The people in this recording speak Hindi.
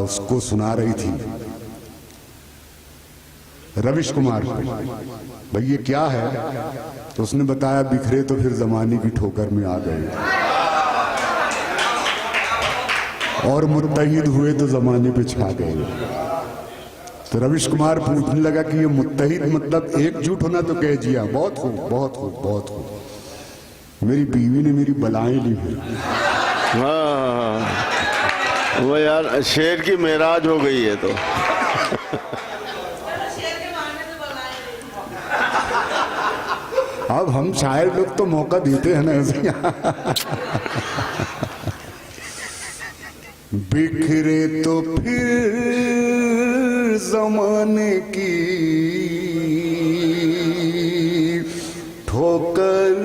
उसको सुना रही थी रविश कुमार को, भाई ये क्या है? तो उसने बताया बिखरे तो फिर जमाने की ठोकर में आ गए, और मुत्तहिद हुए तो जमाने पे छा गए। तो रविश कुमार पूछने लगा कि ये मुत्तहिद मतलब एकजुट होना? तो कह जिया, बहुत खूब बहुत खूब बहुत खूब, मेरी बीवी ने मेरी बलाएं ली फिर। हाँ वो यार शेर की मेराज हो गई है तो अब हम शायर लोग तो मौका देते हैं ना ऐसे। बिखरे तो फिर जमाने की ठोकर